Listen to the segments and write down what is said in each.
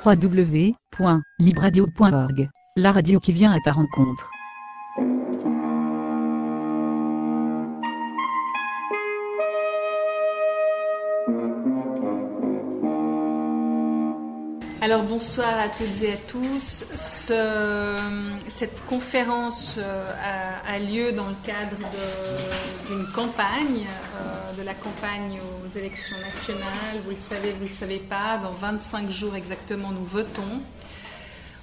www.libradio.org, la radio qui vient à ta rencontre. Alors bonsoir à toutes et à tous. Cette conférence a lieu dans le cadre d'une campagne, de la campagne aux élections nationales. Vous le savez pas, dans 25 jours exactement nous votons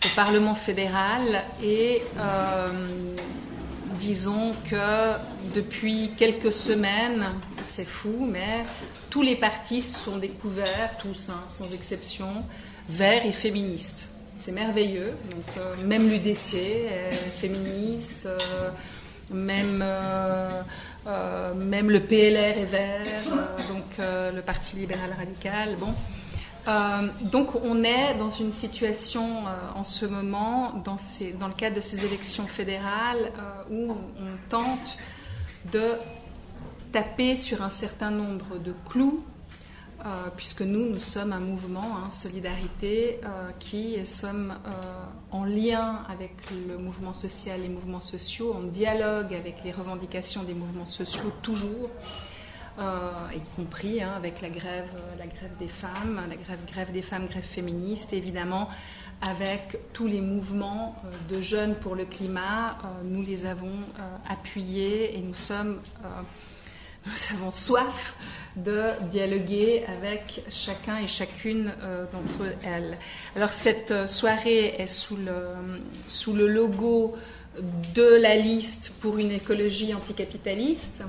au Parlement fédéral et disons que depuis quelques semaines, c'est fou, mais tous les partis se sont découverts, tous sans exception, verts et féministes. C'est merveilleux. Donc, même l'UDC est féministe, même le PLR est vert, le Parti libéral radical. Bon. Donc on est dans une situation en ce moment, dans le cadre de ces élections fédérales, où on tente de taper sur un certain nombre de clous, puisque nous sommes un mouvement, Solidarité, qui sommes en lien avec le mouvement social, les mouvements sociaux, en dialogue avec les revendications des mouvements sociaux toujours, y compris avec la grève des femmes, grève des femmes, grève féministe, évidemment avec tous les mouvements de jeunes pour le climat. Nous les avons appuyés et nous avons soif de dialoguer avec chacun et chacune d'entre elles. Alors cette soirée est sous le logo de la liste pour une écologie anticapitaliste,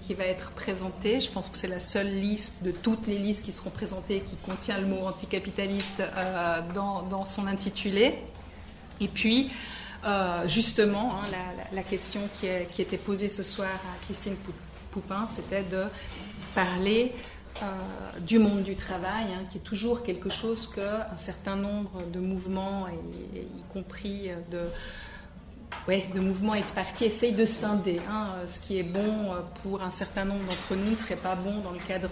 qui va être présentée. Je pense que c'est la seule liste de toutes les listes qui seront présentées qui contient le mot anticapitaliste dans son intitulé. Et puis justement, la question qui était posée ce soir à Christine Poupin, c'était de parler du monde du travail, qui est toujours quelque chose qu'un certain nombre de mouvements, y compris de mouvements et de partis, essayent de scinder. Ce qui est bon pour un certain nombre d'entre nous ne serait pas bon dans le cadre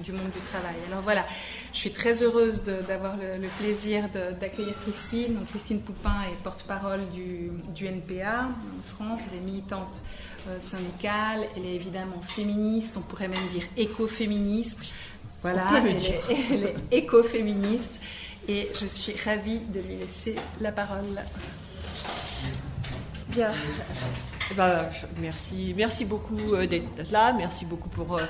du monde du travail. Alors voilà, je suis très heureuse d'avoir le plaisir d'accueillir Christine. Donc, Christine Poupin est porte-parole du NPA en France. Elle est militante syndicale, elle est évidemment féministe, on pourrait même dire écoféministe. Voilà, elle est écoféministe et je suis ravie de lui laisser la parole. Bien. Merci beaucoup d'être là, merci beaucoup pour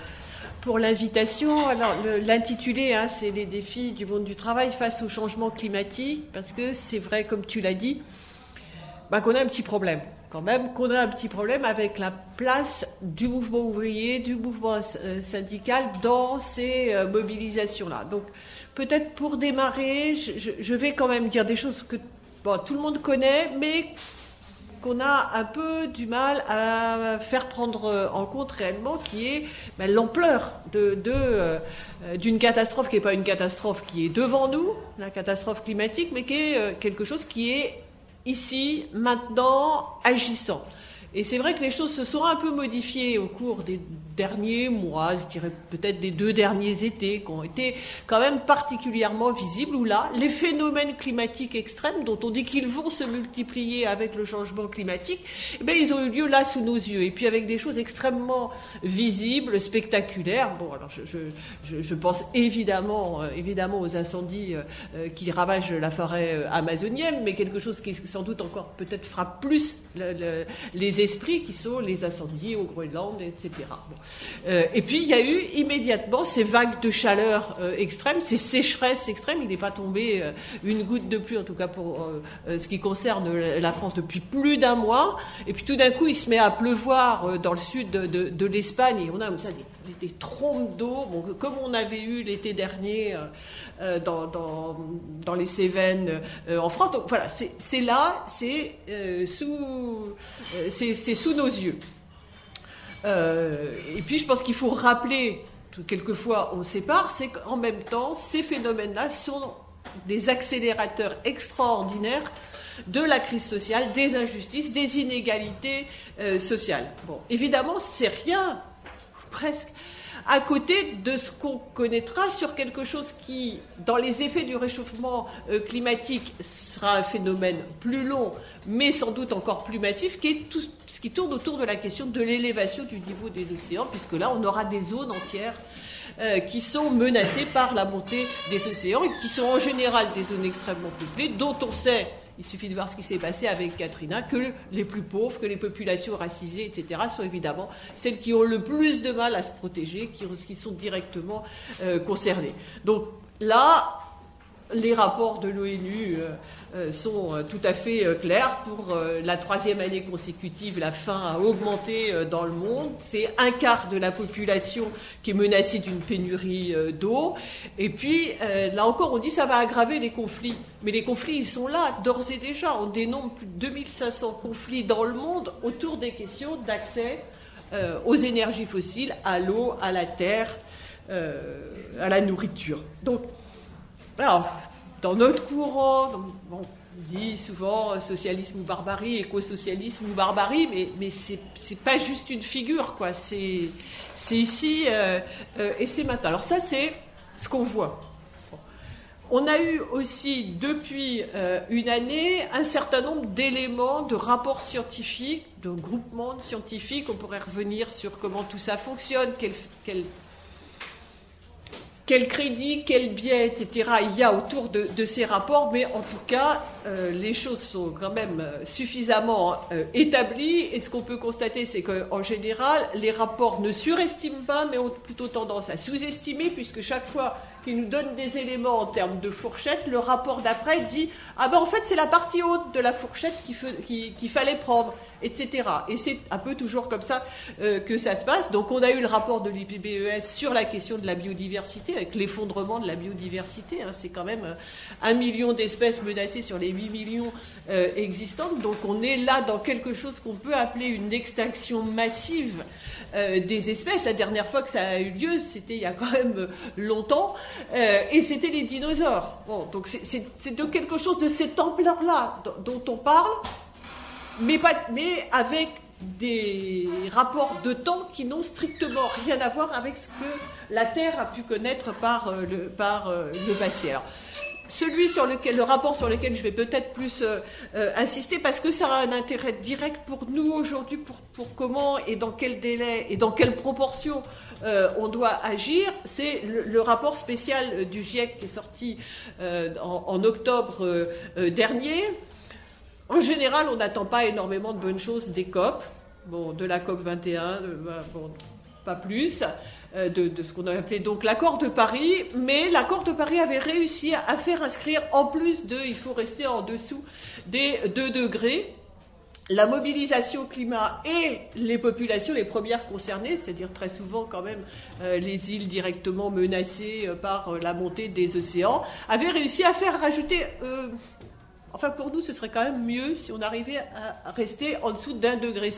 l'invitation. Alors l'intitulé, c'est les défis du monde du travail face au changement climatique, parce que c'est vrai, comme tu l'as dit, qu'on a un petit problème. Quand même, qu'on a un petit problème avec la place du mouvement ouvrier, du mouvement syndical dans ces mobilisations-là. Donc, peut-être pour démarrer, je vais quand même dire des choses que tout le monde connaît, mais qu'on a un peu du mal à faire prendre en compte réellement, qui est l'ampleur d'une catastrophe qui n'est pas une catastrophe qui est devant nous, la catastrophe climatique, mais qui est quelque chose qui est ici, maintenant, agissant. Et c'est vrai que les choses se sont un peu modifiées au cours des derniers mois, je dirais peut-être des 2 derniers étés, qui ont été quand même particulièrement visibles, où là, les phénomènes climatiques extrêmes, dont on dit qu'ils vont se multiplier avec le changement climatique, ils ont eu lieu là sous nos yeux, et puis avec des choses extrêmement visibles, spectaculaires. Bon, alors je pense évidemment aux incendies qui ravagent la forêt amazonienne, mais quelque chose qui sans doute encore peut-être frappe plus les esprits, qui sont les incendies au Groenland, etc. Bon. Et puis il y a eu immédiatement ces vagues de chaleur extrêmes, ces sécheresses extrêmes. Il n'est pas tombé une goutte de pluie, en tout cas pour ce qui concerne la France, depuis plus d'1 mois. Et puis tout d'un coup, il se met à pleuvoir dans le sud de l'Espagne, et on a comme ça des trompes d'eau, comme on avait eu l'été dernier dans les Cévennes en France. Donc voilà, c'est sous nos yeux. Et puis je pense qu'il faut rappeler, quelquefois on sépare, c'est qu'en même temps, ces phénomènes-là sont des accélérateurs extraordinaires de la crise sociale, des injustices, des inégalités sociales. Bon, évidemment, c'est rien presque à côté de ce qu'on connaîtra sur quelque chose qui, dans les effets du réchauffement climatique, sera un phénomène plus long, mais sans doute encore plus massif, qui est tout ce qui tourne autour de la question de l'élévation du niveau des océans, puisque là, on aura des zones entières qui sont menacées par la montée des océans et qui sont en général des zones extrêmement peuplées, dont on sait, il suffit de voir ce qui s'est passé avec Katrina, que les plus pauvres, que les populations racisées, etc., sont évidemment celles qui ont le plus de mal à se protéger, qui sont directement concernées. Donc là, les rapports de l'ONU sont tout à fait clairs. Pour la 3e année consécutive, la faim a augmenté dans le monde. C'est un quart de la population qui est menacée d'une pénurie d'eau. Et puis, là encore, on dit que ça va aggraver les conflits. Mais les conflits, ils sont là, d'ores et déjà. On dénombre plus de 2500 conflits dans le monde autour des questions d'accès aux énergies fossiles, à l'eau, à la terre, à la nourriture. Donc, alors, dans notre courant, on dit souvent socialisme ou barbarie, éco-socialisme ou barbarie, mais c'est pas juste une figure, quoi. C'est ici et c'est maintenant. Alors ça, c'est ce qu'on voit. On a eu aussi, depuis une année, un certain nombre d'éléments, de rapports scientifiques, de groupements scientifiques. On pourrait revenir sur comment tout ça fonctionne, quel crédit, quel biais, etc. il y a autour de ces rapports, mais en tout cas, les choses sont quand même suffisamment établies, et ce qu'on peut constater, c'est qu'en général, les rapports ne surestiment pas, mais ont plutôt tendance à sous-estimer, puisque chaque fois qu'ils nous donnent des éléments en termes de fourchette, le rapport d'après dit « Ah ben en fait, c'est la partie haute de la fourchette qu'il fallait prendre », etc. Et c'est un peu toujours comme ça que ça se passe. Donc on a eu le rapport de l'IPBES sur la question de la biodiversité, avec l'effondrement de la biodiversité. Hein. C'est quand même 1 million d'espèces menacées sur les 8 millions existantes. Donc on est là dans quelque chose qu'on peut appeler une extinction massive des espèces. La dernière fois que ça a eu lieu, c'était il y a quand même longtemps, et c'était les dinosaures. Bon, donc c'est de quelque chose de cette ampleur-là dont on parle, mais avec des rapports de temps qui n'ont strictement rien à voir avec ce que la Terre a pu connaître par le passé. Alors, le rapport sur lequel je vais peut-être plus insister, parce que ça a un intérêt direct pour nous aujourd'hui, pour comment et dans quel délai et dans quelle proportion on doit agir, c'est le rapport spécial du GIEC qui est sorti en octobre dernier. En général, on n'attend pas énormément de bonnes choses des COP, de la COP 21, pas plus, de ce qu'on a appelé donc l'accord de Paris, mais l'accord de Paris avait réussi à faire inscrire, en plus il faut rester en dessous des 2 degrés, la mobilisation climat et les populations les premières concernées, c'est-à-dire très souvent quand même les îles directement menacées par la montée des océans, avaient réussi à faire rajouter... Enfin, pour nous, ce serait quand même mieux si on arrivait à rester en dessous d'1,5 degré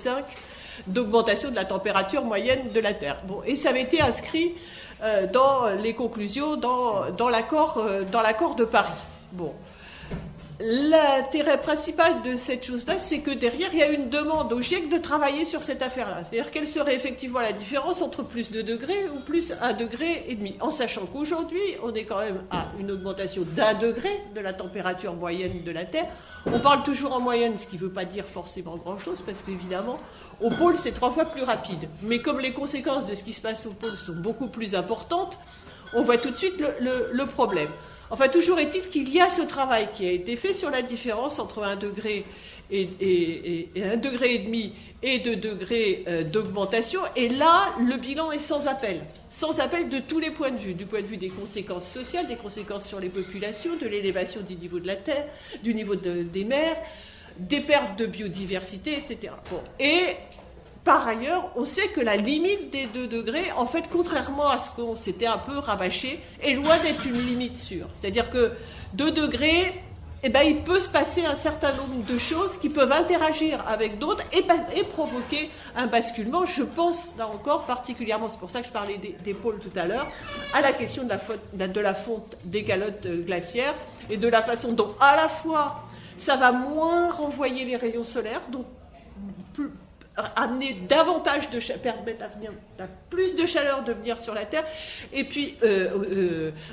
d'augmentation de la température moyenne de la Terre. Bon, et ça avait été inscrit dans les conclusions, dans l'accord de Paris. Bon. L'intérêt principal de cette chose-là, c'est que derrière, il y a une demande au GIEC de travailler sur cette affaire-là. C'est-à-dire quelle serait effectivement la différence entre plus 2 degrés ou plus 1,5 degré, en sachant qu'aujourd'hui, on est quand même à une augmentation d'1 degré de la température moyenne de la Terre. On parle toujours en moyenne, ce qui ne veut pas dire forcément grand-chose, parce qu'évidemment, au pôle, c'est 3 fois plus rapide. Mais comme les conséquences de ce qui se passe au pôle sont beaucoup plus importantes, on voit tout de suite le problème. Enfin, toujours est-il qu'il y a ce travail qui a été fait sur la différence entre 1 degré et 1,5 degré et 2 degrés d'augmentation. Et là, le bilan est sans appel de tous les points de vue, du point de vue des conséquences sociales, des conséquences sur les populations, de l'élévation du niveau de la terre, du niveau des mers, des pertes de biodiversité, etc. Bon. Et par ailleurs, on sait que la limite des 2 degrés, en fait, contrairement à ce qu'on s'était un peu rabâché, est loin d'être une limite sûre. C'est-à-dire que 2 degrés, il peut se passer un certain nombre de choses qui peuvent interagir avec d'autres et provoquer un basculement. Je pense, là encore, particulièrement, c'est pour ça que je parlais des pôles tout à l'heure, à la question de la fonte des calottes glaciaires et de la façon dont, à la fois, ça va moins renvoyer les rayons solaires, donc amener davantage de permettre à plus de chaleur de venir sur la Terre, et puis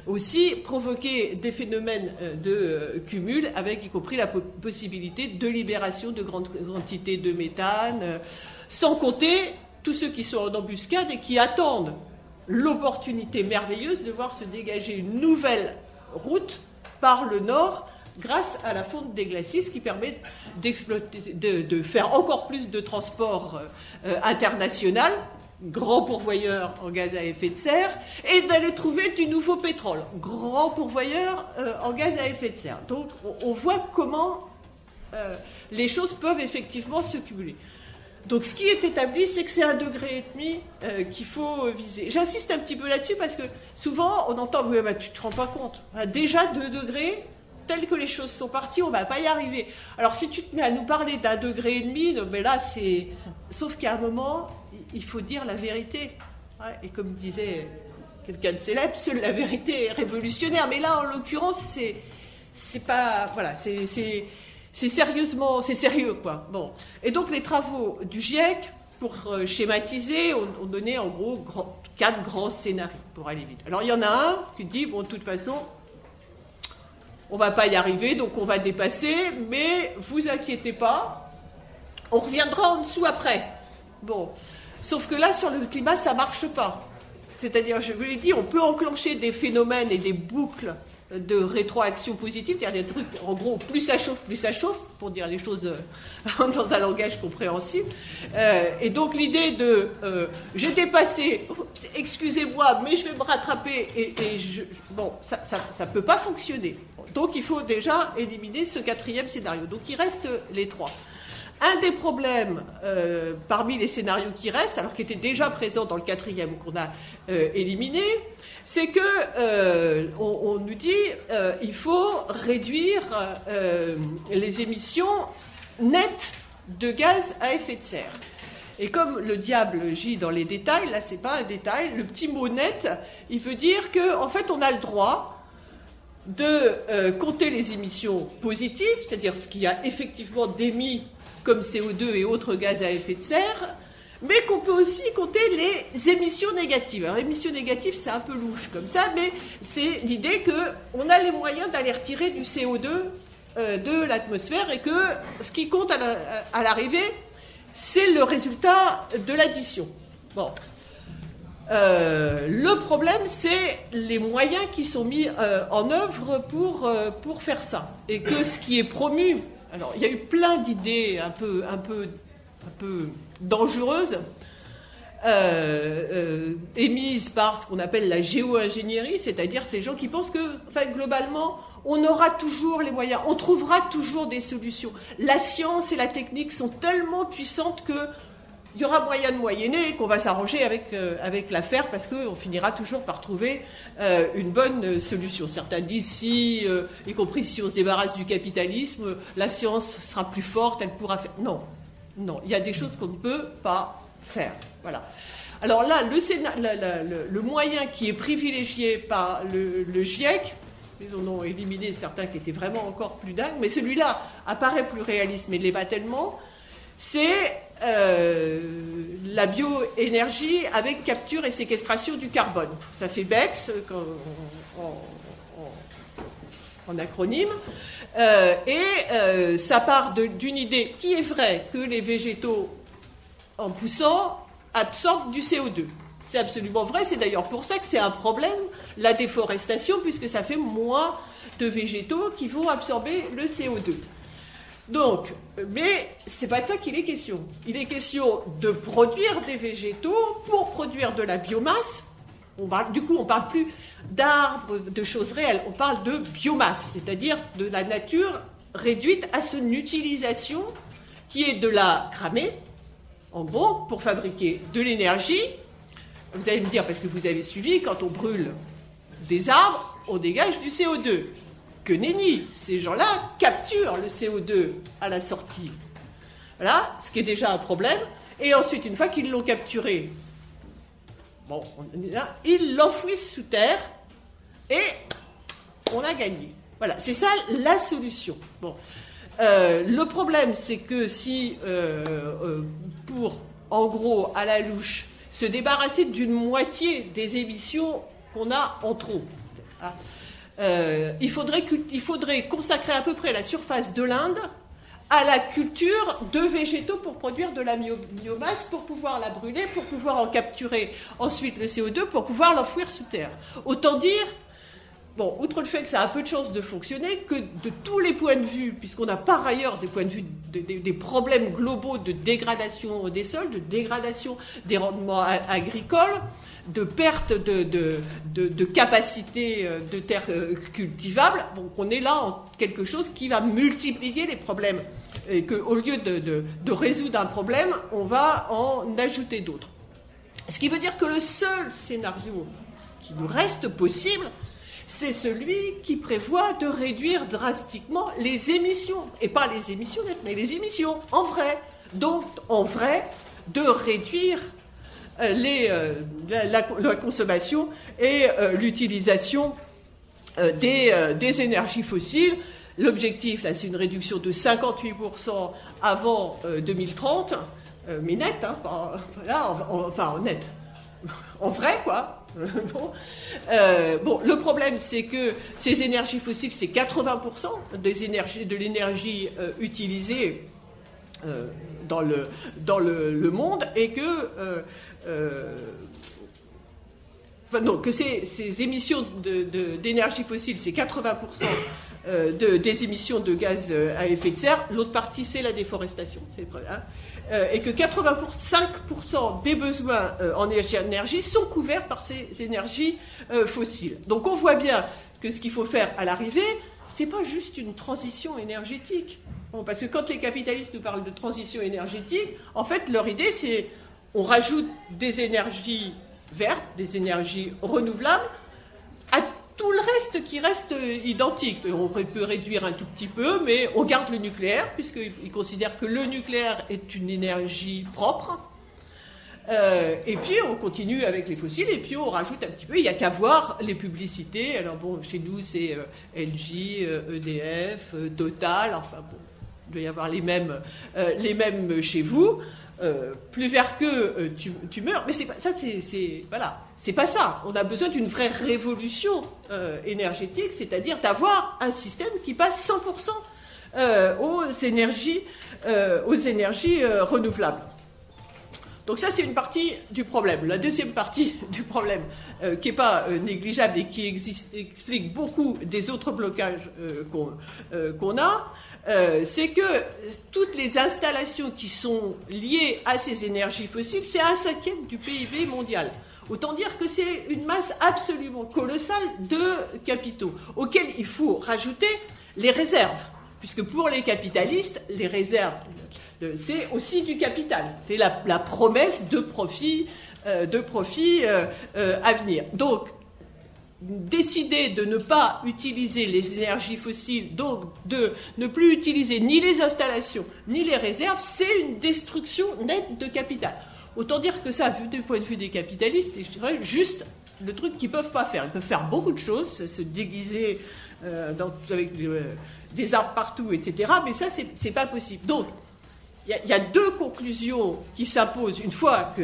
aussi provoquer des phénomènes de cumul, avec y compris la possibilité de libération de grandes quantités de méthane, sans compter tous ceux qui sont en embuscade et qui attendent l'opportunité merveilleuse de voir se dégager une nouvelle route par le nord, grâce à la fonte des glaciers, ce qui permet de faire encore plus de transport international, grand pourvoyeur en gaz à effet de serre, et d'aller trouver du nouveau pétrole, grand pourvoyeur en gaz à effet de serre. Donc on voit comment les choses peuvent effectivement se cumuler. Donc ce qui est établi, c'est que c'est 1,5 degré qu'il faut viser. J'insiste un petit peu là-dessus parce que souvent on entend « oui, bah, tu ne te rends pas compte, déjà 2 degrés », telles que les choses sont parties, on ne va pas y arriver. Alors, si tu te mets à nous parler d'1,5 degré, mais là, c'est... Sauf qu'à un moment, il faut dire la vérité. Ouais, et comme disait quelqu'un de célèbre, seule la vérité est révolutionnaire. Mais là, en l'occurrence, c'est pas... Voilà, c'est sérieusement... C'est sérieux, quoi. Bon. Et donc, les travaux du GIEC, pour schématiser, ont donné, en gros, 4 grands scénarios, pour aller vite. Alors, il y en a un qui dit, bon, de toute façon... on ne va pas y arriver, donc on va dépasser, mais vous inquiétez pas, on reviendra en dessous après. Bon, sauf que là, sur le climat, ça ne marche pas. C'est-à-dire, je vous l'ai dit, on peut enclencher des phénomènes et des boucles de rétroaction positive, c'est-à-dire des trucs, en gros, plus ça chauffe, pour dire les choses dans un langage compréhensible. Et donc l'idée de j'ai dépassé, excusez-moi, mais je vais me rattraper, bon, ça ne peut pas fonctionner. Donc il faut déjà éliminer ce 4e scénario. Donc il reste les 3. Un des problèmes parmi les scénarios qui restent, alors qui était déjà présent dans le 4e qu'on a éliminé, c'est que on nous dit il faut réduire les émissions nettes de gaz à effet de serre. Et comme le diable gît dans les détails, là c'est pas un détail, le petit mot net, il veut dire qu'en fait on a le droit de compter les émissions positives, c'est-à-dire ce qui a effectivement d'émis comme CO2 et autres gaz à effet de serre, mais qu'on peut aussi compter les émissions négatives. Alors, émissions négatives, c'est un peu louche comme ça, mais c'est l'idée qu'on a les moyens d'aller retirer du CO2 de l'atmosphère et que ce qui compte à l'arrivée, c'est le résultat de l'addition. Bon. Le problème, c'est les moyens qui sont mis en œuvre pour faire ça. Et que ce qui est promu... Alors, il y a eu plein d'idées un peu dangereuses, émises par ce qu'on appelle la géo-ingénierie, c'est-à-dire ces gens qui pensent que, enfin, globalement, on aura toujours les moyens, on trouvera toujours des solutions. La science et la technique sont tellement puissantes que il y aura moyen de moyenner et qu'on va s'arranger avec l'affaire parce qu'on finira toujours par trouver une bonne solution. Certains disent si, y compris si on se débarrasse du capitalisme, la science sera plus forte, elle pourra faire... Non, il y a des choses qu'on ne peut pas faire. Voilà. Alors là, le moyen qui est privilégié par le GIEC, ils en ont éliminé certains qui étaient vraiment encore plus dingues, mais celui-là apparaît plus réaliste, mais ne l'est pas tellement, c'est la bioénergie avec capture et séquestration du carbone. Ça fait BECS en acronyme, et ça part d'une idée qui est vraie, que les végétaux, en poussant, absorbent du CO2. C'est absolument vrai, c'est d'ailleurs pour ça que c'est un problème, la déforestation, puisque ça fait moins de végétaux qui vont absorber le CO2. Donc, mais c'est pas de ça qu'il est question. Il est question de produire des végétaux pour produire de la biomasse. Du coup, on ne parle plus d'arbres, de choses réelles, on parle de biomasse, c'est-à-dire de la nature réduite à son utilisation qui est de la cramer, en gros, pour fabriquer de l'énergie. Vous allez me dire, parce que vous avez suivi, quand on brûle des arbres, on dégage du CO2. Que nenni, ces gens-là capturent le CO2 à la sortie. Voilà, ce qui est déjà un problème. Et ensuite, une fois qu'ils l'ont capturé, bon, ils l'enfouissent sous terre et on a gagné. Voilà, c'est ça la solution. Bon. Le problème, c'est que si, pour, en gros, à la louche, se débarrasser d'une moitié des émissions qu'on a en trop, il faudrait consacrer à peu près la surface de l'Inde à la culture de végétaux pour produire de la biomasse, pour pouvoir la brûler, pour pouvoir en capturer ensuite le CO2, pour pouvoir l'enfouir sous terre. Autant dire, bon, outre le fait que ça a peu de chances de fonctionner, que de tous les points de vue, puisqu'on a par ailleurs des points de vue des problèmes globaux de dégradation des sols, de dégradation des rendements agricoles, de perte de capacité de terres cultivables, donc on est là en quelque chose qui va multiplier les problèmes. Et qu'au lieu de résoudre un problème, on va en ajouter d'autres. Ce qui veut dire que le seul scénario qui nous reste possible, c'est celui qui prévoit de réduire drastiquement les émissions. Et pas les émissions nettes, mais les émissions en vrai. Donc, en vrai, de réduire la consommation et l'utilisation des énergies fossiles. L'objectif, là, c'est une réduction de 58% avant 2030, mais net, hein, en net, en vrai, quoi. Bon, le problème, c'est que ces énergies fossiles, c'est 80% de l'énergie utilisée dans le monde, et que que ces émissions d'énergie fossile, c'est 80% des émissions de gaz à effet de serre. L'autre partie, c'est la déforestation, et que 85% des besoins en énergie sont couverts par ces énergies fossiles. Donc on voit bien que ce qu'il faut faire à l'arrivée, c'est pas juste une transition énergétique. Bon, parce que quand les capitalistes nous parlent de transition énergétique, en fait, leur idée, c'est on rajoute des énergies vertes, des énergies renouvelables, à tout le reste qui reste identique. On peut réduire un tout petit peu, mais on garde le nucléaire, puisqu'ils considèrent que le nucléaire est une énergie propre. Et puis on continue avec les fossiles, et puis on rajoute un petit peu. Il n'y a qu'à voir les publicités. Alors bon, chez nous, c'est Engie, EDF, Total, enfin bon, il doit y avoir les mêmes chez vous. Plus vert que tu meurs, mais c'est pas ça, voilà, c'est pas ça. On a besoin d'une vraie révolution énergétique, c'est-à-dire d'avoir un système qui passe 100% aux énergies renouvelables. Donc ça, c'est une partie du problème. La deuxième partie du problème, qui n'est pas négligeable et qui explique beaucoup des autres blocages qu'on a, c'est que toutes les installations qui sont liées à ces énergies fossiles, c'est 1/5 du PIB mondial. Autant dire que c'est une masse absolument colossale de capitaux, auxquels il faut rajouter les réserves. Puisque pour les capitalistes, les réserves, c'est aussi du capital. C'est la promesse de profit à venir. Donc, décider de ne pas utiliser les énergies fossiles, donc de ne plus utiliser ni les installations, ni les réserves, c'est une destruction nette de capital. Autant dire que ça, vu du point de vue des capitalistes, je dirais juste le truc qu'ils ne peuvent pas faire. Ils peuvent faire beaucoup de choses, se déguiser avec des arbres partout, etc. Mais ça, c'est pas possible. Donc, il y a deux conclusions qui s'imposent une fois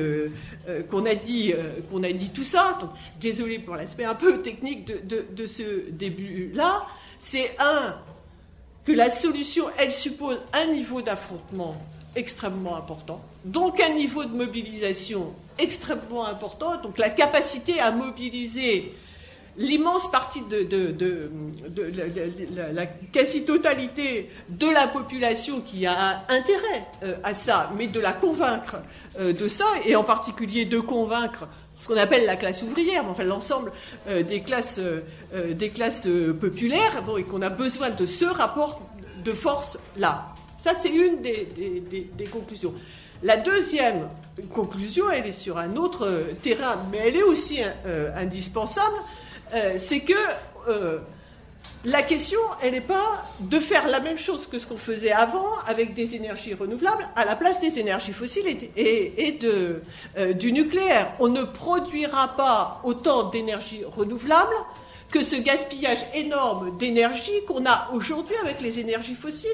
qu'on a dit tout ça. Donc, je suis désolé pour l'aspect un peu technique de ce début-là. C'est que la solution, elle suppose un niveau d'affrontement extrêmement important, donc un niveau de mobilisation extrêmement important, donc la capacité à mobiliser l'immense partie de la quasi-totalité de la population qui a intérêt à ça, mais de la convaincre de ça, et en particulier de convaincre ce qu'on appelle la classe ouvrière, enfin l'ensemble des classes populaires, bon, et qu'on a besoin de ce rapport de force-là. Ça, c'est une des conclusions. La deuxième conclusion, elle est sur un autre terrain, mais elle est aussi indispensable, c'est que la question, elle n'est pas de faire la même chose que ce qu'on faisait avant avec des énergies renouvelables à la place des énergies fossiles et du nucléaire. On ne produira pas autant d'énergie renouvelable que ce gaspillage énorme d'énergie qu'on a aujourd'hui avec les énergies fossiles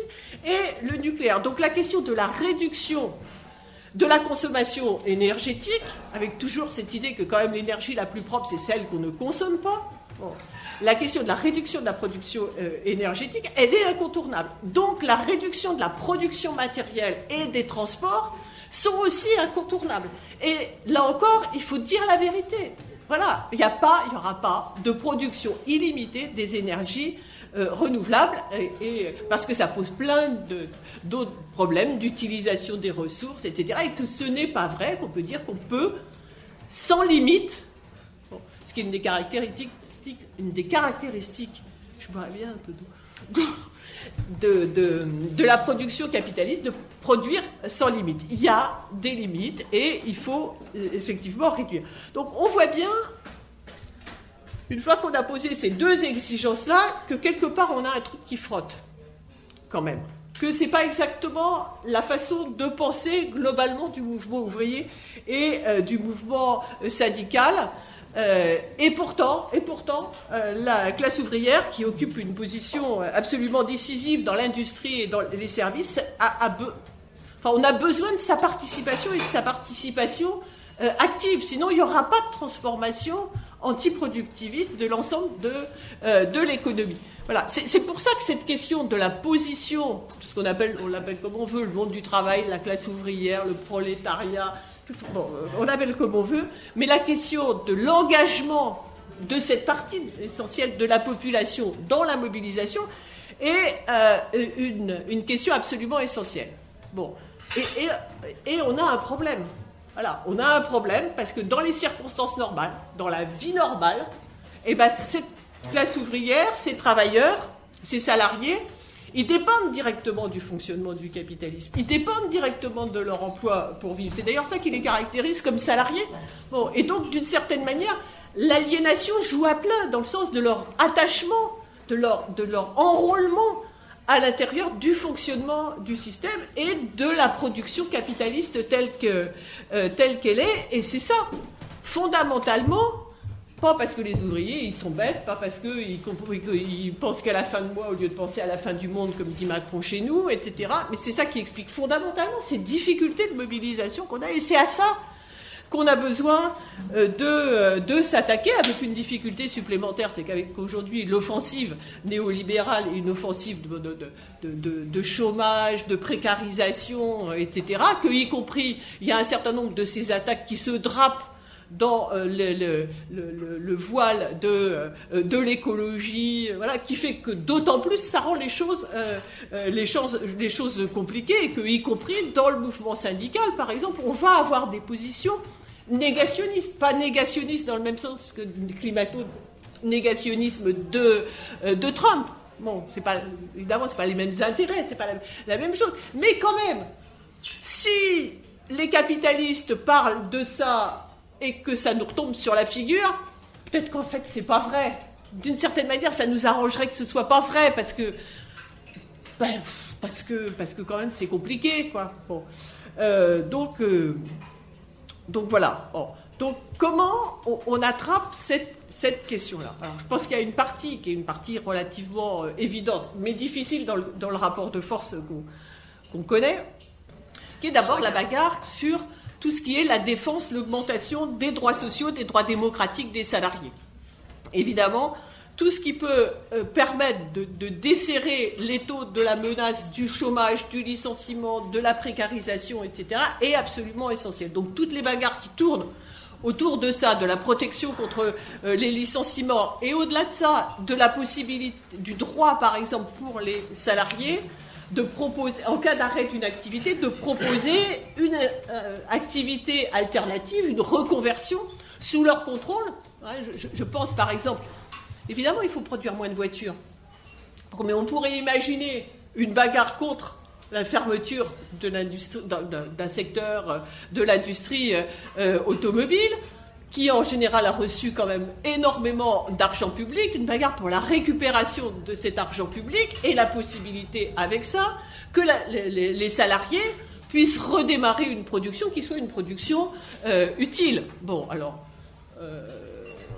et le nucléaire. Donc la question de la réduction de la consommation énergétique, avec toujours cette idée que quand même l'énergie la plus propre, c'est celle qu'on ne consomme pas. Bon. La question de la réduction de la production énergétique, elle est incontournable. Donc la réduction de la production matérielle et des transports sont aussi incontournables. Et là encore, il faut dire la vérité. Voilà, il n'y aura pas de production illimitée des énergies renouvelables, parce que ça pose plein d'autres problèmes d'utilisation des ressources, etc. Et que ce n'est pas vrai qu'on peut dire qu'on peut, sans limite, bon, ce qui est une des caractéristiques, je boirais bien un peu d'eau, de la production capitaliste, de produire sans limite. Il y a des limites et il faut effectivement réduire. Donc on voit bien, une fois qu'on a posé ces deux exigences-là, que quelque part on a un truc qui frotte, quand même. Que ce n'est pas exactement la façon de penser globalement du mouvement ouvrier et du mouvement syndical. Et pourtant, la classe ouvrière, qui occupe une position absolument décisive dans l'industrie et dans les services, on a besoin de sa participation et de sa participation active. Sinon, il n'y aura pas de transformation antiproductiviste de l'ensemble de l'économie. Voilà. C'est pour ça que cette question de la position, on l'appelle comme on veut, le monde du travail, la classe ouvrière, le prolétariat, bon, on l'appelle comme on veut, mais la question de l'engagement de cette partie essentielle de la population dans la mobilisation est une question absolument essentielle. Bon, et on a un problème. Voilà, on a un problème parce que dans les circonstances normales, dans la vie normale, cette classe ouvrière, ces travailleurs, ces salariés, ils dépendent directement du fonctionnement du capitalisme. Ils dépendent directement de leur emploi pour vivre. C'est d'ailleurs ça qui les caractérise comme salariés. Bon, et donc, d'une certaine manière, l'aliénation joue à plein dans le sens de leur attachement, de leur enrôlement à l'intérieur du fonctionnement du système et de la production capitaliste telle qu'elle est. Et c'est ça, fondamentalement. Pas parce que les ouvriers, ils sont bêtes, pas parce qu'ils pensent qu'à la fin de mois au lieu de penser à la fin du monde, comme dit Macron chez nous, etc. Mais c'est ça qui explique fondamentalement ces difficultés de mobilisation qu'on a. Et c'est à ça qu'on a besoin de s'attaquer, avec une difficulté supplémentaire. C'est qu'aujourd'hui, l'offensive néolibérale est une offensive de chômage, de précarisation, etc. Que, y compris, il y a un certain nombre de ces attaques qui se drapent dans le voile de l'écologie, voilà, qui fait que d'autant plus ça rend les choses compliquées, et que, y compris dans le mouvement syndical, par exemple, on va avoir des positions négationnistes, pas négationnistes dans le même sens que le climato-négationnisme de Trump. Bon, évidemment, c'est pas les mêmes intérêts, c'est pas la même chose, mais quand même, si les capitalistes parlent de ça et que ça nous retombe sur la figure, peut-être qu'en fait, c'est pas vrai. D'une certaine manière, ça nous arrangerait que ce soit pas vrai, parce que quand même, c'est compliqué, quoi. Bon. Donc voilà. Bon. Donc comment on attrape cette question-là? Alors, je pense qu'il y a une partie qui est une partie relativement évidente, mais difficile dans le rapport de force qu'on connaît, qui est d'abord la bagarre sur tout ce qui est la défense, l'augmentation des droits sociaux, des droits démocratiques des salariés. Évidemment, tout ce qui peut permettre de desserrer l'étau de la menace du chômage, du licenciement, de la précarisation, etc., est absolument essentiel. Donc toutes les bagarres qui tournent autour de ça, de la protection contre les licenciements, et au-delà de ça, de la possibilité, du droit, par exemple, pour les salariés, de proposer, en cas d'arrêt d'une activité, de proposer une activité alternative, une reconversion sous leur contrôle. Je pense par exemple, évidemment il faut produire moins de voitures, mais on pourrait imaginer une bagarre contre la fermeture de l'industrie, d'un secteur de l'industrie automobile, qui en général a reçu quand même énormément d'argent public, une bagarre pour la récupération de cet argent public et la possibilité avec ça que les salariés puissent redémarrer une production qui soit une production utile. Bon, alors,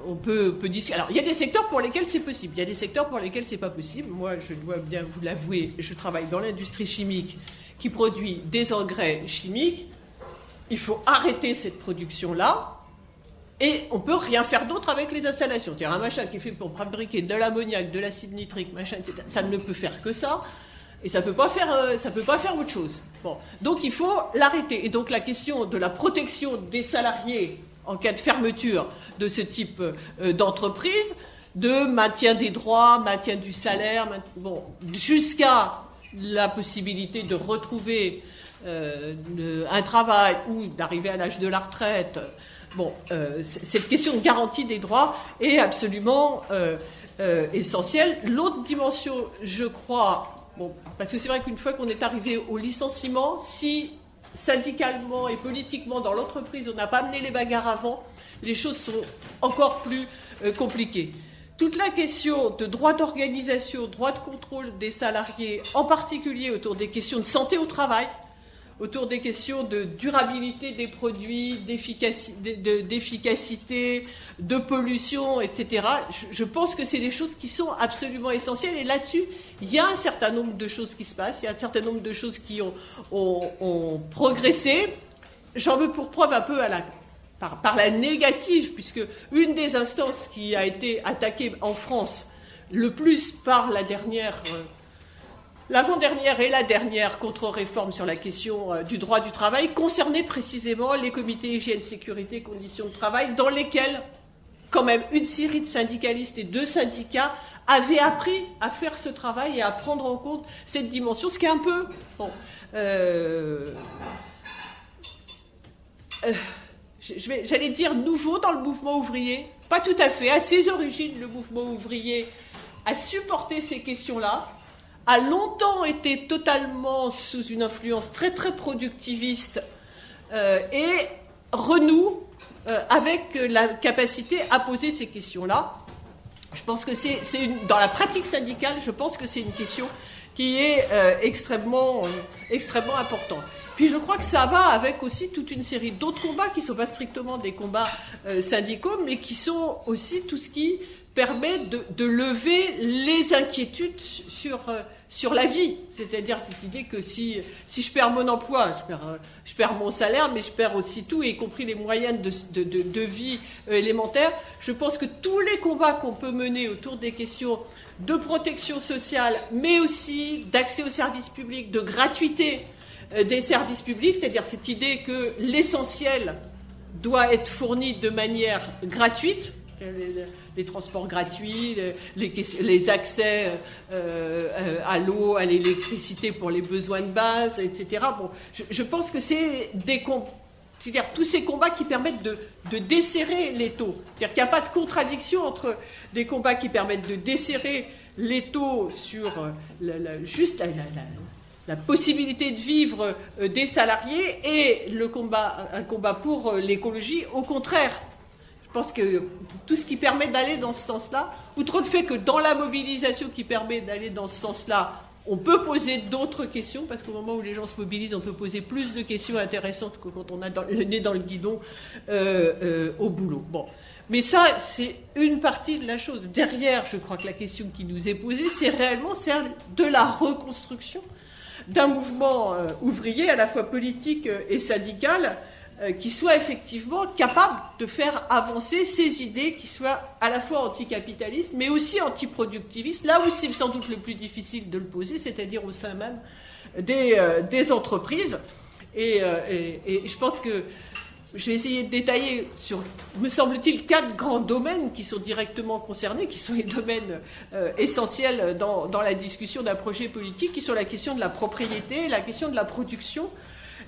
on peut discuter. Alors, il y a des secteurs pour lesquels c'est possible, il y a des secteurs pour lesquels c'est pas possible. Moi, je dois bien vous l'avouer, je travaille dans l'industrie chimique qui produit des engrais chimiques. Il faut arrêter cette production-là et on peut rien faire d'autre avec les installations. C'est-à-dire un machin qui est fait pour fabriquer de l'ammoniac, de l'acide nitrique, machin, etc. Ça ne peut faire que ça. Et ça peut pas faire autre chose. Bon. Donc il faut l'arrêter. Et donc la question de la protection des salariés en cas de fermeture de ce type d'entreprise, de maintien des droits, maintien du salaire, jusqu'à la possibilité de retrouver un travail ou d'arriver à l'âge de la retraite. Cette question de garantie des droits est absolument essentielle. L'autre dimension, je crois, parce que c'est vrai qu'une fois qu'on est arrivé au licenciement, si syndicalement et politiquement dans l'entreprise on n'a pas mené les bagarres avant, les choses sont encore plus compliquées. Toute la question de droit d'organisation, droit de contrôle des salariés, en particulier autour des questions de santé au travail, autour des questions de durabilité des produits, d'efficacité, de pollution, etc. Je pense que c'est des choses qui sont absolument essentielles. Et là-dessus, il y a un certain nombre de choses qui se passent, il y a un certain nombre de choses qui ont progressé. J'en veux pour preuve un peu par la négative, puisque une des instances qui a été attaquée en France le plus par l'avant-dernière et la dernière contre-réforme sur la question du droit du travail concernait précisément les comités hygiène, sécurité, conditions de travail, dans lesquels, quand même, une série de syndicalistes et de syndicats avaient appris à faire ce travail et à prendre en compte cette dimension, ce qui est un peu... j'allais dire nouveau dans le mouvement ouvrier, pas tout à fait. À ses origines, le mouvement ouvrier a supporté ces questions-là, a longtemps été totalement sous une influence très très productiviste et renoue avec la capacité à poser ces questions-là. Je pense que dans la pratique syndicale, je pense que c'est une question qui est extrêmement importante. Puis je crois que ça va avec aussi toute une série d'autres combats qui ne sont pas strictement des combats syndicaux, mais qui sont aussi tout ce qui permet de lever les inquiétudes sur la vie. C'est-à-dire cette idée que si je perds mon emploi, je perds mon salaire, mais je perds aussi tout, y compris les moyens de vie élémentaires. Je pense que tous les combats qu'on peut mener autour des questions de protection sociale, mais aussi d'accès aux services publics, de gratuité des services publics, c'est-à-dire cette idée que l'essentiel doit être fourni de manière gratuite, les transports gratuits, les accès à l'eau, à l'électricité pour les besoins de base, etc. Je pense que c'est c'est-à-dire tous ces combats qui permettent de desserrer les taux. C'est-à-dire qu'il n'y a pas de contradiction entre des combats qui permettent de desserrer les taux sur la possibilité de vivre des salariés et un combat pour l'écologie. Au contraire, je pense que tout ce qui permet d'aller dans ce sens-là, outre le fait que dans la mobilisation qui permet d'aller dans ce sens-là, on peut poser d'autres questions, parce qu'au moment où les gens se mobilisent, on peut poser plus de questions intéressantes que quand on a le nez dans le guidon au boulot. Bon. Mais ça, c'est une partie de la chose. Derrière, je crois que la question qui nous est posée, c'est réellement celle de la reconstruction d'un mouvement ouvrier, à la fois politique et syndical, qui soit effectivement capable de faire avancer ces idées, qui soient à la fois anticapitalistes, mais aussi antiproductivistes, là où c'est sans doute le plus difficile de le poser, c'est-à-dire au sein même des entreprises. Et je pense que je vais essayer de détailler sur, me semble-t-il, 4 grands domaines qui sont directement concernés, qui sont les domaines essentiels dans la discussion d'un projet politique, qui sont la question de la propriété, la question de la production,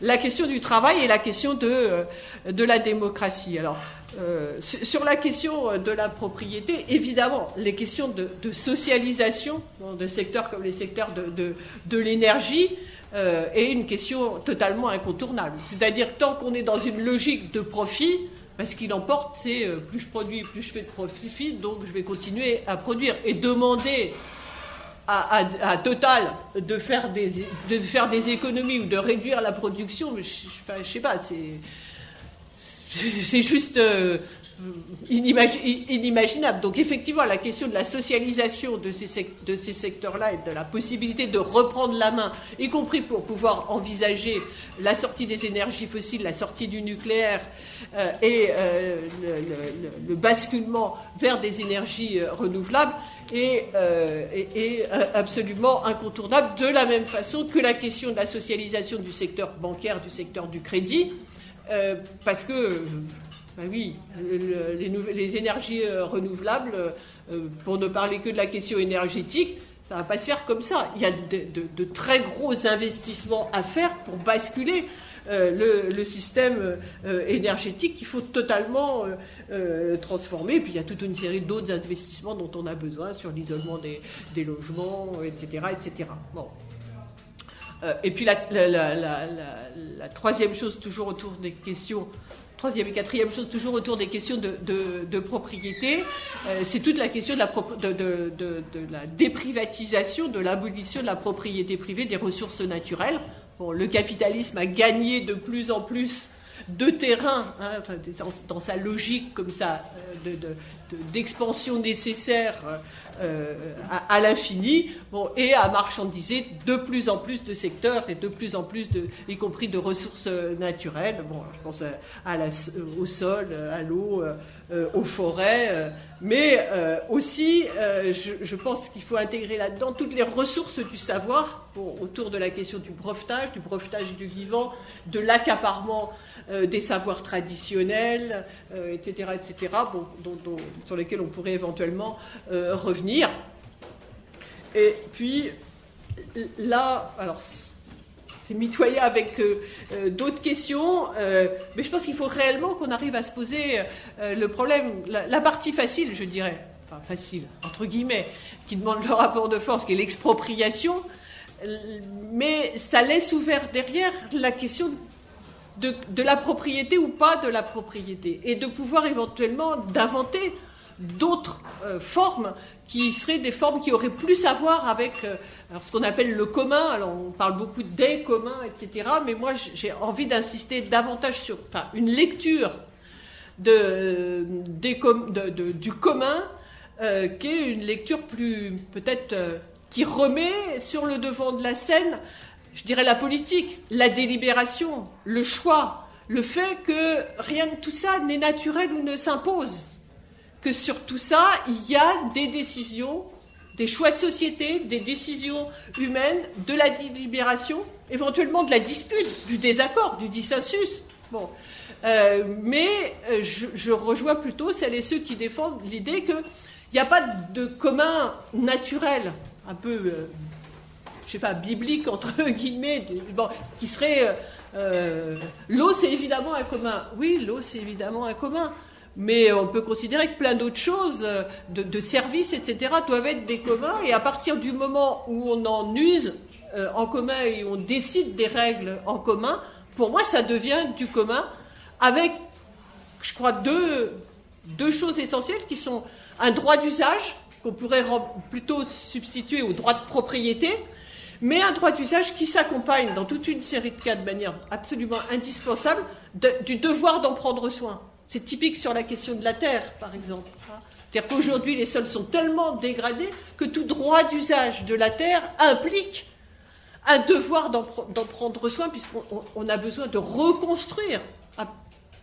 la question du travail et la question de la démocratie. Alors, sur la question de la propriété, évidemment, les questions de socialisation de secteurs comme les secteurs de l'énergie est une question totalement incontournable. C'est-à-dire, tant qu'on est dans une logique de profit, ce qui l'emporte, c'est plus je produis, plus je fais de profit, donc je vais continuer à produire. Et demander à Total de faire des économies ou de réduire la production, je sais pas, c'est juste inimaginable. Donc effectivement, la question de la socialisation de ces secteurs-là et de la possibilité de reprendre la main, y compris pour pouvoir envisager la sortie des énergies fossiles, la sortie du nucléaire et le basculement vers des énergies renouvelables, est absolument incontournable, de la même façon que la question de la socialisation du secteur bancaire, du secteur du crédit, parce que ben oui, les énergies renouvelables, pour ne parler que de la question énergétique, ça ne va pas se faire comme ça. Il y a de très gros investissements à faire pour basculer le système énergétique qu'il faut totalement transformer. Et puis il y a toute une série d'autres investissements dont on a besoin sur l'isolement des logements, etc. etc. Bon. Et puis la troisième chose, toujours autour des questions... Troisième et quatrième chose, toujours autour des questions de propriété, c'est toute la question de la déprivatisation, de l'abolition de la propriété privée des ressources naturelles. Bon, le capitalisme a gagné de plus en plus de terrain, hein, dans sa logique comme ça d'expansion nécessaire à l'infini, bon, et à marchandiser de plus en plus de secteurs et de plus en plus, y compris de ressources naturelles. Bon, je pense au sol, à l'eau, aux forêts, mais aussi, je pense qu'il faut intégrer là-dedans toutes les ressources du savoir, bon, autour de la question du brevetage du vivant, de l'accaparement des savoirs traditionnels, etc., bon, sur lesquels on pourrait éventuellement revenir. Et puis, là, alors, c'est mitoyé avec d'autres questions, mais je pense qu'il faut réellement qu'on arrive à se poser le problème, la partie facile, je dirais, enfin facile, entre guillemets, qui demande le rapport de force, qui est l'expropriation, mais ça laisse ouvert derrière la question de la propriété ou pas de la propriété, et de pouvoir éventuellement d'inventer d'autres formes qui seraient des formes qui auraient plus à voir avec ce qu'on appelle le commun. Alors on parle beaucoup des communs, etc., mais moi j'ai envie d'insister davantage sur une lecture du commun qui est une lecture plus peut-être qui remet sur le devant de la scène, je dirais, la politique, la délibération, le choix, le fait que rien de tout ça n'est naturel ou ne s'impose, que sur tout ça, il y a des décisions, des choix de société, des décisions humaines, de la délibération, éventuellement de la dispute, du désaccord, du dissensus. Bon. Mais je rejoins plutôt celles et ceux qui défendent l'idée qu'il n'y a pas de commun naturel, un peu... je sais pas, biblique, entre guillemets, bon, qui serait... l'eau, c'est évidemment un commun. Oui, l'eau, c'est évidemment un commun. Mais on peut considérer que plein d'autres choses, de services, etc., doivent être des communs. Et à partir du moment où on en use en commun et on décide des règles en commun, pour moi, ça devient du commun avec, je crois, deux choses essentielles qui sont un droit d'usage, qu'on pourrait plutôt substituer au droit de propriété, mais un droit d'usage qui s'accompagne dans toute une série de cas de manière absolument indispensable du devoir d'en prendre soin. C'est typique sur la question de la terre, par exemple. C'est-à-dire qu'aujourd'hui, les sols sont tellement dégradés que tout droit d'usage de la terre implique un devoir d'en prendre soin, puisqu'on a besoin de reconstruire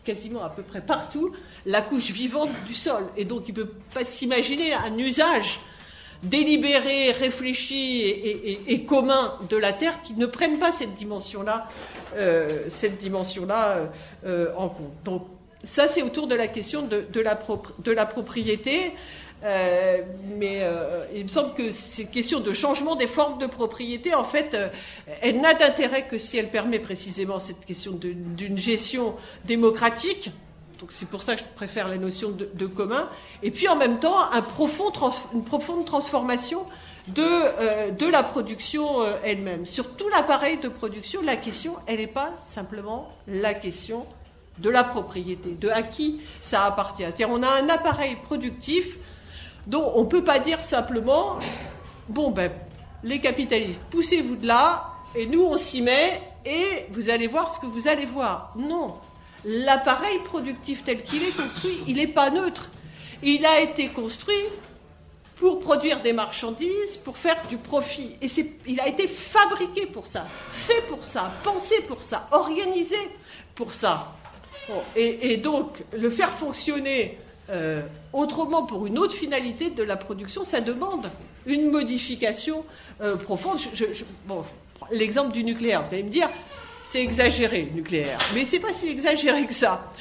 quasiment à peu près partout la couche vivante du sol. Et donc, il ne peut pas s'imaginer un usage délibéré, réfléchi et commun de la terre qui ne prenne pas cette dimension-là en compte. Donc, ça, c'est autour de la question de la propriété. Mais il me semble que ces questions de changement des formes de propriété, en fait, elle n'a d'intérêt que si elle permet précisément cette question d'une gestion démocratique. Donc c'est pour ça que je préfère la notion de commun. Et puis en même temps, une profonde transformation de la production elle-même. Sur tout l'appareil de production, la question, elle n'est pas simplement la question de la propriété, de à qui ça appartient. C'est-à-dire, on a un appareil productif dont on ne peut pas dire simplement « Bon, les capitalistes, poussez-vous de là, et nous, on s'y met, et vous allez voir ce que vous allez voir. » Non. l'appareil productif tel qu'il est construit, il n'est pas neutre. Il a été construit pour produire des marchandises, pour faire du profit. Et il a été fabriqué pour ça, fait pour ça, pensé pour ça, organisé pour ça. Bon, et donc, le faire fonctionner autrement pour une autre finalité de la production, ça demande une modification profonde. Bon, l'exemple du nucléaire, vous allez me dire, c'est exagéré, le nucléaire. Mais c'est pas si exagéré que ça.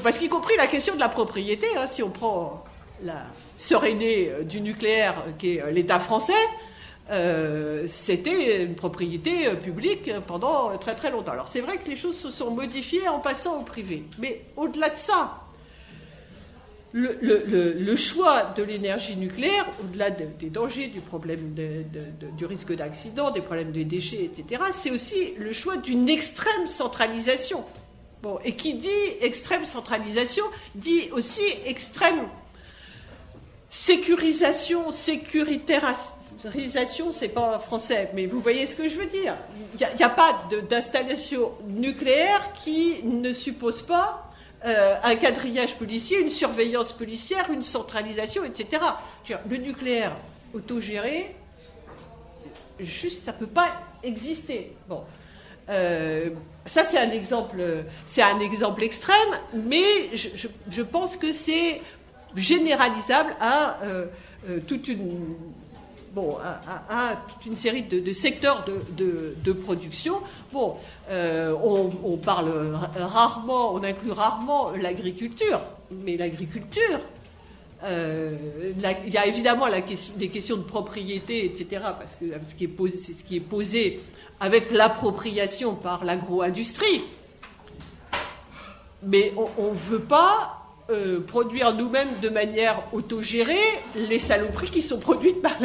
Parce qu'y compris la question de la propriété, hein, si on prend la sœur aînée du nucléaire, qui est l'État français, c'était une propriété publique pendant très très longtemps. Alors c'est vrai que les choses se sont modifiées en passant au privé. Mais au-delà de ça, le choix de l'énergie nucléaire, au-delà des dangers, du problème du risque d'accident, des problèmes de déchets, etc., c'est aussi le choix d'une extrême centralisation. Bon, et qui dit extrême centralisation, dit aussi extrême sécurisation, sécuritarisation, c'est pas français, mais vous voyez ce que je veux dire. Il n'y a pas d'installation nucléaire qui ne suppose pas un quadrillage policier, une surveillance policière, une centralisation, etc. Le nucléaire autogéré, juste, ça ne peut pas exister. Bon. Ça, c'est un exemple extrême, mais je pense que c'est généralisable à toute une série de secteurs de production. Bon, on parle rarement, on inclut rarement l'agriculture, mais l'agriculture, il y a évidemment des questions de propriété, etc., parce que c'est ce qui est posé avec l'appropriation par l'agro-industrie. Mais on ne veut pas produire nous-mêmes de manière autogérée les saloperies qui sont produites par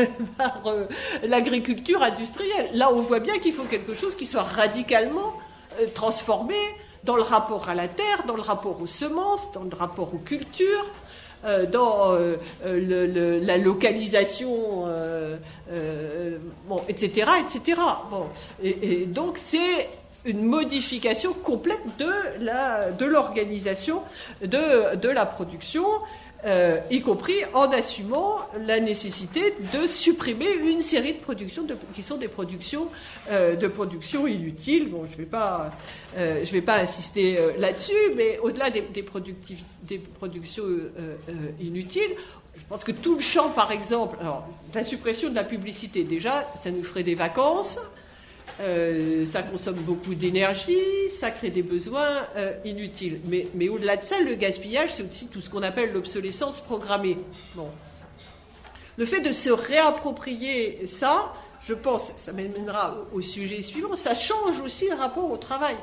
l'agriculture industrielle. Là, on voit bien qu'il faut quelque chose qui soit radicalement transformé dans le rapport à la terre, dans le rapport aux semences, dans le rapport aux cultures, dans la localisation, bon, etc., etc. Bon, et donc c'est une modification complète de l'organisation de la production, y compris en assumant la nécessité de supprimer une série de productions qui sont des productions inutiles. Bon, je vais pas insister là-dessus, mais au-delà des productions inutiles, je pense que tout le champ, par exemple, alors la suppression de la publicité, déjà, ça nous ferait des vacances. Ça consomme beaucoup d'énergie, ça crée des besoins inutiles. Mais au-delà de ça, le gaspillage, c'est aussi tout ce qu'on appelle l'obsolescence programmée. Bon. Le fait de se réapproprier ça, je pense, ça m'amènera au sujet suivant, ça change aussi le rapport au travail.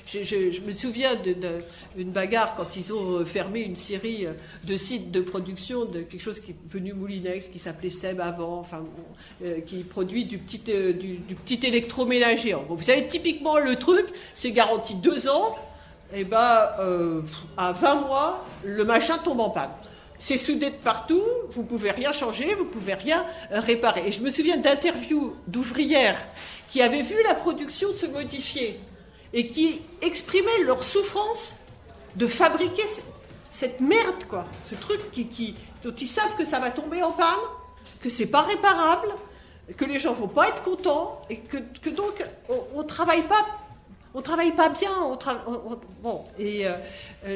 Je me souviens d'une bagarre quand ils ont fermé une série de sites de production de quelque chose qui est devenu Moulinex, qui s'appelait Seb avant, enfin, qui produit du petit électroménager. Bon, vous savez, typiquement, le truc, c'est garanti 2 ans, et à 20 mois, le machin tombe en panne. C'est soudé de partout, vous ne pouvez rien changer, vous ne pouvez rien réparer. Et je me souviens d'interviews d'ouvrières qui avaient vu la production se modifier et qui exprimaient leur souffrance de fabriquer cette merde, quoi. Ce truc dont ils savent que ça va tomber en panne, que c'est pas réparable, que les gens vont pas être contents, et que donc on travaille pas bien.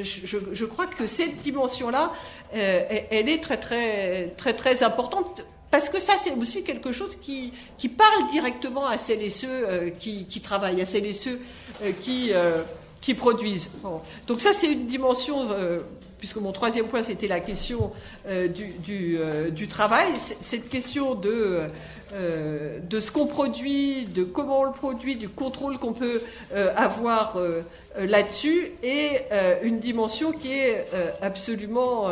Je crois que cette dimension-là, elle est très très très très importante. Parce que ça, c'est aussi quelque chose qui parle directement à celles et ceux qui travaillent, à celles et ceux qui produisent. Bon. Donc ça, c'est une dimension, puisque mon troisième point, c'était la question du travail. Cette question de ce qu'on produit, de comment on le produit, du contrôle qu'on peut avoir là-dessus, est une dimension qui est absolument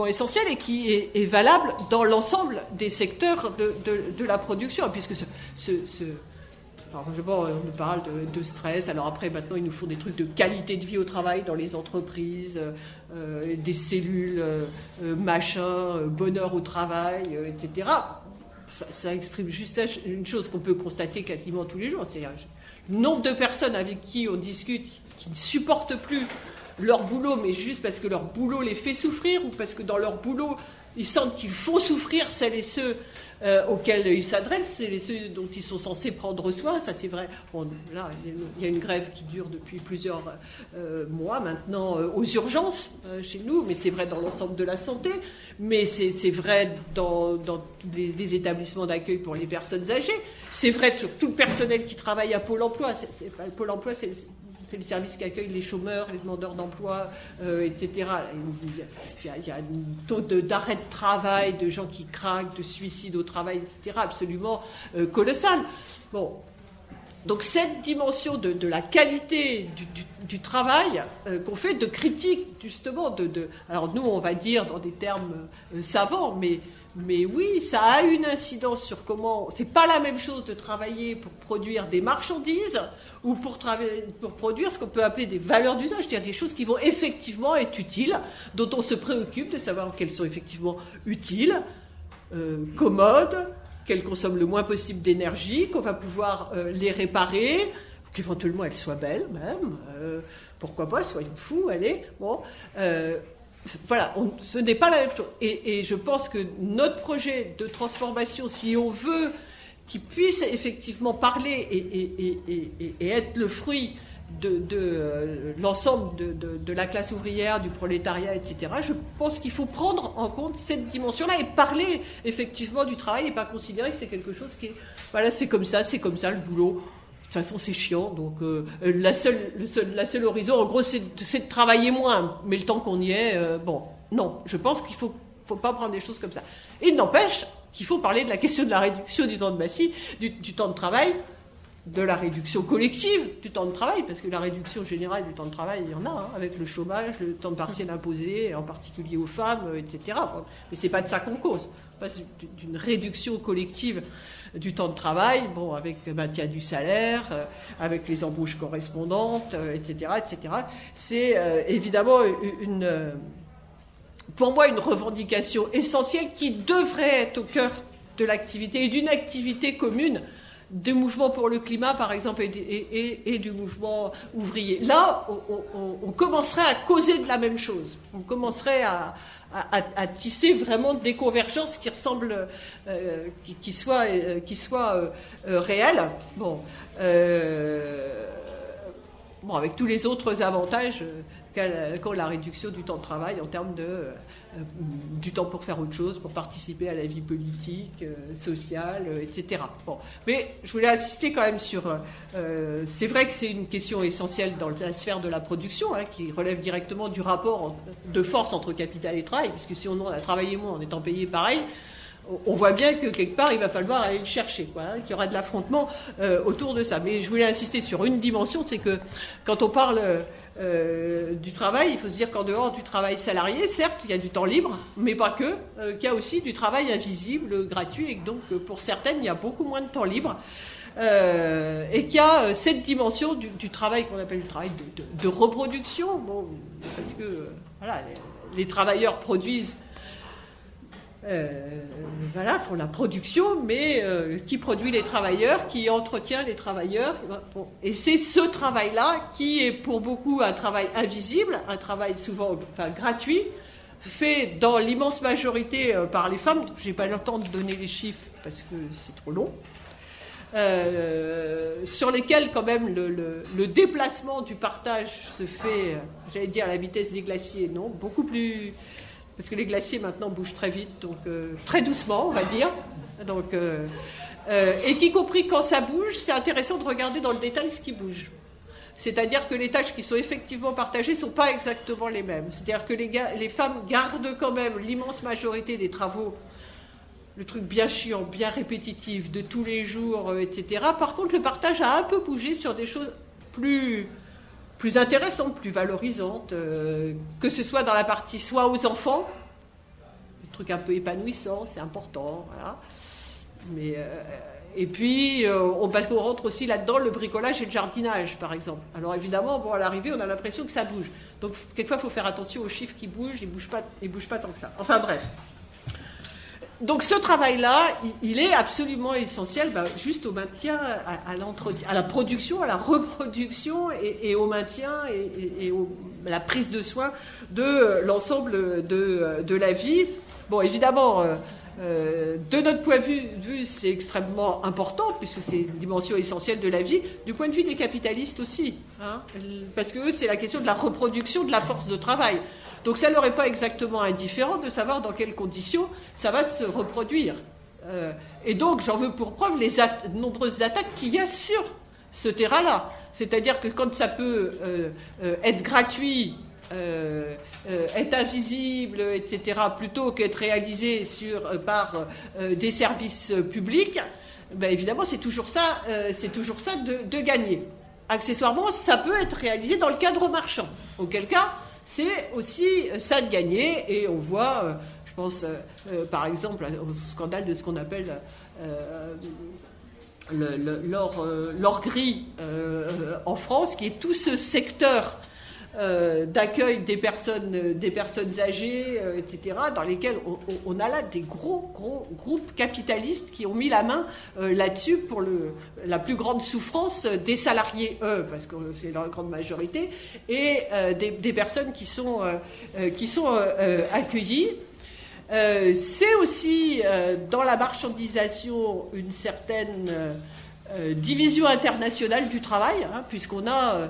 essentielle et qui est valable dans l'ensemble des secteurs de la production, puisque alors, on nous parle de stress. Alors après, maintenant, ils nous font des trucs de qualité de vie au travail dans les entreprises, des cellules, bonheur au travail, etc. Ça exprime juste une chose qu'on peut constater quasiment tous les jours. C'est nombre de personnes avec qui on discute qui ne supportent plus leur boulot, mais juste parce que leur boulot les fait souffrir, ou parce que dans leur boulot, ils sentent qu'ils font souffrir celles et ceux auxquels ils s'adressent, celles et ceux dont ils sont censés prendre soin. Ça, c'est vrai. Bon, là, il y a une grève qui dure depuis plusieurs mois maintenant aux urgences chez nous, mais c'est vrai dans l'ensemble de la santé, mais c'est vrai dans des établissements d'accueil pour les personnes âgées. C'est vrai sur tout le personnel qui travaille à Pôle emploi. C'est pas Pôle emploi, c'est le service qui accueille les chômeurs, les demandeurs d'emploi, etc. Il y a un taux d'arrêt de travail, de gens qui craquent, de suicides au travail, etc., absolument colossal. Bon. Donc cette dimension de la qualité du travail qu'on fait, de critique, justement, alors nous, on va dire dans des termes savants, mais oui, ça a une incidence sur comment... C'est pas la même chose de travailler pour produire des marchandises ou pour produire ce qu'on peut appeler des valeurs d'usage, c'est-à-dire des choses qui vont effectivement être utiles, dont on se préoccupe de savoir qu'elles sont effectivement utiles, commodes, qu'elles consomment le moins possible d'énergie, qu'on va pouvoir les réparer, qu'éventuellement elles soient belles même, pourquoi pas, soyons fous, allez, bon... Voilà, ce n'est pas la même chose. Et je pense que notre projet de transformation, si on veut qu'il puisse effectivement parler et être le fruit de l'ensemble de la classe ouvrière, du prolétariat, etc., je pense qu'il faut prendre en compte cette dimension-là et parler effectivement du travail et pas considérer que c'est quelque chose qui est... Voilà, c'est comme ça le boulot. De toute façon, c'est chiant, donc la seule horizon, en gros, c'est de travailler moins, mais le temps qu'on y est, bon, non, je pense qu'il faut pas prendre des choses comme ça. Il n'empêche qu'il faut parler de la question de la réduction du temps de massif, du temps de travail, de la réduction collective du temps de travail, parce que la réduction générale du temps de travail, il y en a, hein, avec le chômage, le temps partiel imposé, en particulier aux femmes, etc. Mais c'est pas de ça qu'on cause, on passe d'une réduction collective du temps de travail, bon, avec le maintien du salaire, avec les embauches correspondantes, etc., etc. C'est évidemment pour moi une revendication essentielle qui devrait être au cœur de l'activité et d'une activité commune du mouvement pour le climat, par exemple, et du mouvement ouvrier. Là, on commencerait à causer de la même chose. On commencerait à tisser vraiment des convergences qui ressemblent, qui soient réelles. Bon, avec tous les autres avantages qu'ont la réduction du temps de travail en termes du temps pour faire autre chose, pour participer à la vie politique, sociale, etc. Bon. Mais je voulais insister quand même sur... c'est vrai que c'est une question essentielle dans la sphère de la production, hein, qui relève directement du rapport de force entre capital et travail, puisque si on a travaillé moins en étant payé pareil, on voit bien que quelque part il va falloir aller le chercher, quoi, hein, qu'il y aura de l'affrontement autour de ça. Mais je voulais insister sur une dimension, c'est que quand on parle... du travail, il faut se dire qu'en dehors du travail salarié, certes, il y a du temps libre, mais pas que, qu'il y a aussi du travail invisible, gratuit, et que donc pour certaines, il y a beaucoup moins de temps libre, et qu'il y a cette dimension du travail qu'on appelle le travail de reproduction, bon, parce que voilà, les travailleurs produisent, font la production, mais qui produit les travailleurs, qui entretient les travailleurs. Bon. Et c'est ce travail-là qui est pour beaucoup un travail invisible, un travail souvent gratuit, fait dans l'immense majorité par les femmes. Je n'ai pas le temps de donner les chiffres parce que c'est trop long. Sur lesquels quand même le déplacement du partage se fait, j'allais dire à la vitesse des glaciers, non, beaucoup plus... Parce que les glaciers maintenant bougent très vite, donc très doucement, on va dire. Donc, et qu'y compris quand ça bouge, c'est intéressant de regarder dans le détail ce qui bouge. C'est-à-dire que les tâches qui sont effectivement partagées ne sont pas exactement les mêmes. C'est-à-dire que les femmes gardent quand même l'immense majorité des travaux, le truc bien chiant, bien répétitif, de tous les jours, etc. Par contre, le partage a un peu bougé sur des choses plus intéressantes, plus valorisantes, que ce soit dans la partie soins aux enfants, un truc un peu épanouissant, c'est important, voilà. Mais, et puis, parce qu'on rentre aussi là-dedans le bricolage et le jardinage, par exemple. Alors évidemment, à l'arrivée, on a l'impression que ça bouge. Donc, quelquefois, il faut faire attention aux chiffres qui bougent, ils bougent pas tant que ça. Enfin, bref. Donc ce travail-là, il est absolument essentiel, juste au maintien, à la production, à la reproduction et au maintien et à la prise de soin de l'ensemble de la vie. Bon, évidemment, de notre point de vue, c'est extrêmement important, puisque c'est une dimension essentielle de la vie, du point de vue des capitalistes aussi, hein, parce que eux, c'est la question de la reproduction de la force de travail. Donc ça ne leur est pas exactement indifférent de savoir dans quelles conditions ça va se reproduire. Et donc j'en veux pour preuve les nombreuses attaques qu'il y a sur ce terrain-là. C'est-à-dire que quand ça peut être gratuit, être invisible, etc., plutôt qu'être réalisé par des services publics, évidemment c'est toujours ça de gagner. Accessoirement, ça peut être réalisé dans le cadre marchand, auquel cas c'est aussi ça de gagner, et on voit, je pense par exemple au scandale de ce qu'on appelle l'or gris en France, qui est tout ce secteur d'accueil des personnes âgées, etc., dans lesquels on a là des gros groupes capitalistes qui ont mis la main là-dessus pour la plus grande souffrance des salariés, parce que c'est la grande majorité, et des personnes qui sont accueillies. C'est aussi dans la marchandisation une certaine division internationale du travail, hein, puisqu'on a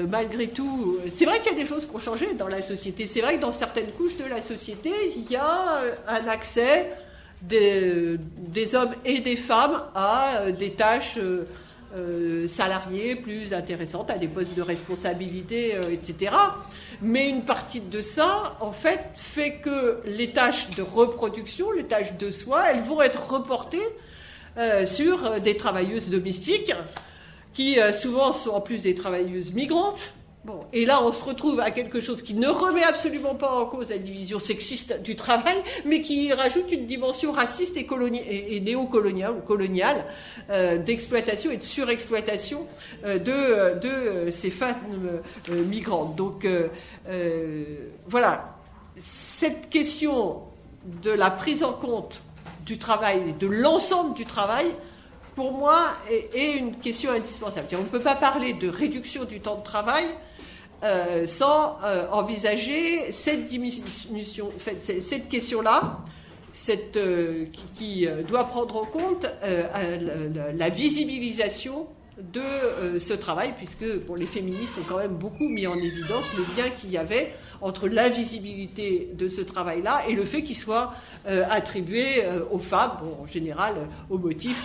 malgré tout, c'est vrai qu'il y a des choses qui ont changé dans la société. C'est vrai que dans certaines couches de la société, il y a un accès des hommes et des femmes à des tâches salariées plus intéressantes, à des postes de responsabilité, etc. Mais une partie de ça, en fait que les tâches de reproduction, les tâches de soins, elles vont être reportées sur des travailleuses domestiques, qui souvent sont en plus des travailleuses migrantes. Bon, et là, on se retrouve à quelque chose qui ne remet absolument pas en cause la division sexiste du travail, mais qui rajoute une dimension raciste et néocoloniale ou coloniale d'exploitation et de surexploitation de ces femmes migrantes. Donc voilà, cette question de la prise en compte du travail, de l'ensemble du travail, pour moi, est une question indispensable. On ne peut pas parler de réduction du temps de travail sans envisager cette diminution, cette question-là, qui doit prendre en compte la visibilisation de ce travail, puisque pour les féministes ont quand même beaucoup mis en évidence le lien qu'il y avait entre l'invisibilité de ce travail-là et le fait qu'il soit attribué aux femmes, en général au motif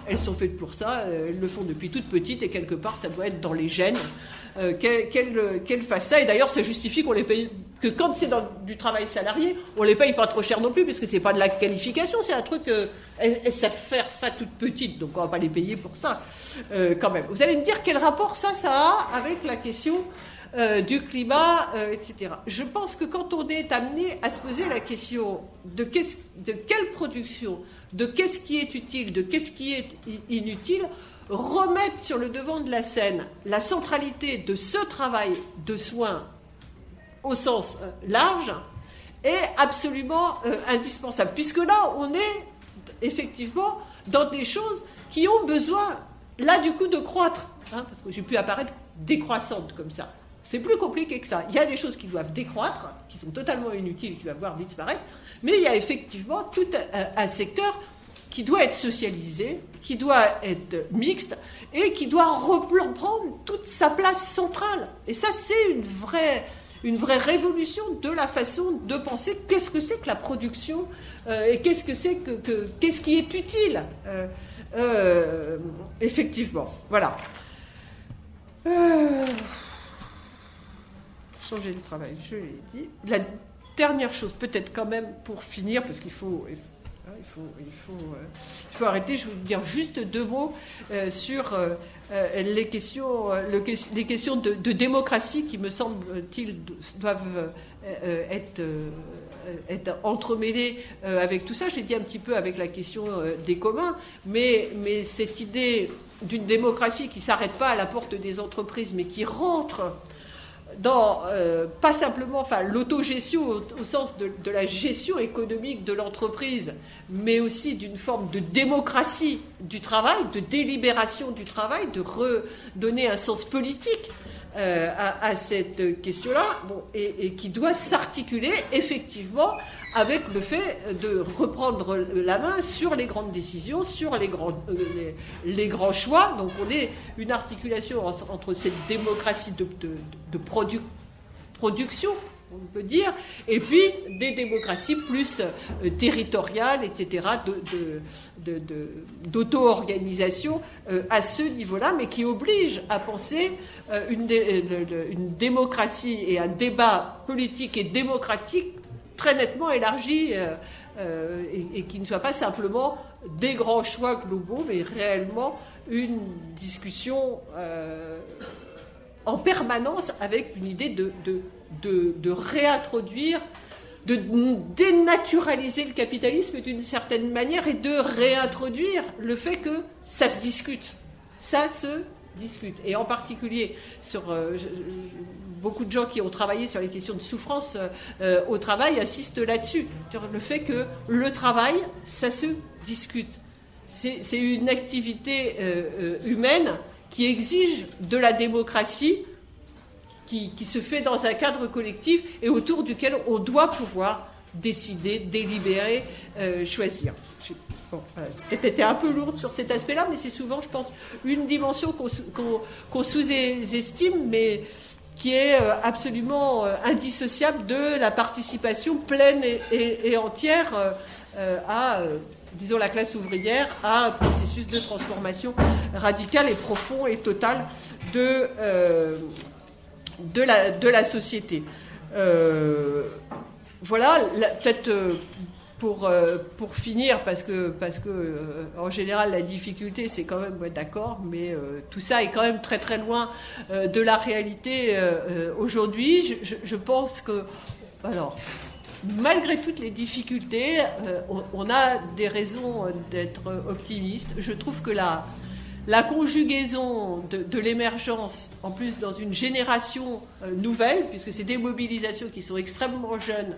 qu'elles sont faites pour ça, elles le font depuis toute petite et quelque part ça doit être dans les gènes qu'elles fassent ça. Et d'ailleurs ça justifie qu'on les paye, que quand c'est dans du travail salarié, on les paye pas trop cher non plus, parce que c'est pas de la qualification, c'est un truc elles savent faire ça toute petite, donc on va pas les payer pour ça quand même. Vous allez me dire quel rapport ça a avec la question du climat, etc. Je pense que quand on est amené à se poser la question de quelle production, de qu'est-ce qui est utile, de qu'est-ce qui est inutile, remettre sur le devant de la scène la centralité de ce travail de soins au sens large est absolument indispensable, puisque là on est effectivement dans des choses qui ont besoin là du coup de croître, hein, parce que j'ai pu apparaître décroissante comme ça. C'est plus compliqué que ça. Il y a des choses qui doivent décroître, qui sont totalement inutiles, qui doivent voir disparaître, mais il y a effectivement tout un secteur qui doit être socialisé, qui doit être mixte, et qui doit reprendre toute sa place centrale. Et ça, c'est une vraie révolution de la façon de penser qu'est-ce que c'est que la production et qu'est-ce que c'est qu'est-ce qui est utile, effectivement. Voilà. Changer le travail, je l'ai dit. La dernière chose, peut-être quand même pour finir, parce qu'il faut arrêter, je vais vous dire juste 2 mots sur les questions de démocratie qui, me semble-t-il, doivent être entremêlées avec tout ça. Je l'ai dit un petit peu avec la question des communs, mais cette idée d'une démocratie qui ne s'arrête pas à la porte des entreprises, mais qui rentre pas simplement l'autogestion au sens de la gestion économique de l'entreprise, mais aussi d'une forme de démocratie du travail, de délibération du travail, de redonner un sens politique à cette question-là, et qui doit s'articuler effectivement avec le fait de reprendre la main sur les grandes décisions, sur les grands choix. Donc on est une articulation entre cette démocratie de production, on peut dire, et puis des démocraties plus territoriales, etc., d'auto-organisation à ce niveau-là, mais qui oblige à penser une démocratie et un débat politique et démocratique très nettement élargi et qui ne soit pas simplement des grands choix globaux, mais réellement une discussion en permanence avec une idée de réintroduire, de dénaturaliser le capitalisme d'une certaine manière et de réintroduire le fait que ça se discute. Ça se discute. Et en particulier sur beaucoup de gens qui ont travaillé sur les questions de souffrance au travail insistent là-dessus. Sur le fait que le travail, ça se discute. C'est une activité humaine qui exige de la démocratie, qui se fait dans un cadre collectif et autour duquel on doit pouvoir décider, délibérer, choisir. Bon, voilà, c'est peut-être été un peu lourde sur cet aspect-là, mais c'est souvent, je pense, une dimension qu'on sous-estime, mais qui est absolument indissociable de la participation pleine et entière à, disons, la classe ouvrière, à un processus de transformation radicale et profond et total de la société. Voilà, peut-être pour finir, parce que en général la difficulté c'est quand même, ouais, d'accord, mais tout ça est quand même très très loin de la réalité aujourd'hui. Je pense que, alors, malgré toutes les difficultés, on a des raisons d'être optimiste. Je trouve que la conjugaison de l'émergence, en plus dans une génération nouvelle, puisque c'est des mobilisations qui sont extrêmement jeunes,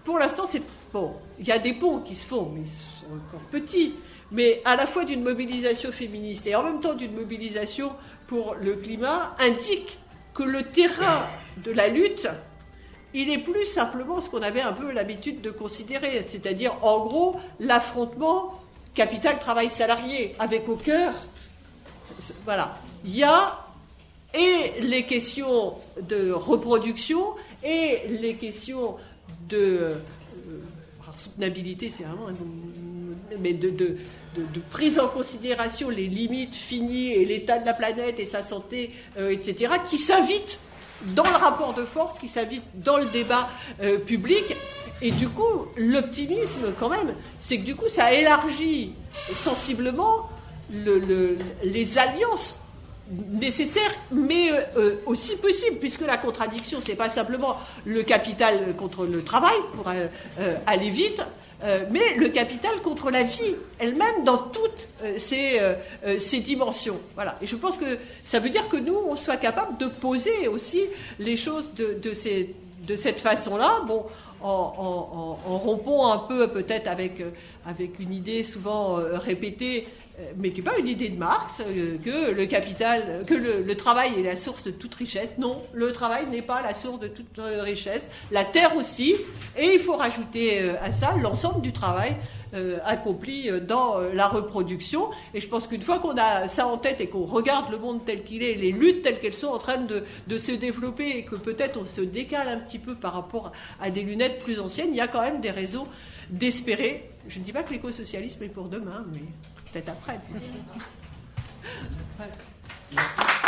pour l'instant, il y a des ponts qui se font, mais ils sont encore petits, mais à la fois d'une mobilisation féministe et en même temps d'une mobilisation pour le climat, indique que le terrain de la lutte, il est plus simplement ce qu'on avait un peu l'habitude de considérer, c'est-à-dire en gros l'affrontement capital, travail, salarié, avec au cœur, voilà, il y a et les questions de reproduction et les questions de soutenabilité, c'est vraiment, mais de prise en considération les limites finies et l'état de la planète et sa santé, etc., qui s'invitent dans le rapport de force, qui s'invitent dans le débat public. Et du coup, l'optimisme, quand même, c'est que du coup, ça élargit sensiblement les alliances nécessaires, mais aussi possibles, puisque la contradiction, c'est pas simplement le capital contre le travail, pour aller vite, mais le capital contre la vie elle-même dans toutes ces dimensions. Voilà. Et je pense que ça veut dire que nous, on soit capable de poser aussi les choses de cette façon-là, bon, en rompant un peu peut-être avec une idée souvent répétée, mais qui n'est pas une idée de Marx, que le capital, que le travail est la source de toute richesse. Non, le travail n'est pas la source de toute richesse. La terre aussi, et il faut rajouter à ça l'ensemble du travail accompli dans la reproduction. Et je pense qu'une fois qu'on a ça en tête et qu'on regarde le monde tel qu'il est, les luttes telles qu'elles sont en train de se développer, et que peut-être on se décale un petit peu par rapport à des lunettes plus anciennes, il y a quand même des raisons d'espérer. Je ne dis pas que l'écosocialisme est pour demain, mais peut-être après. Voilà. Merci.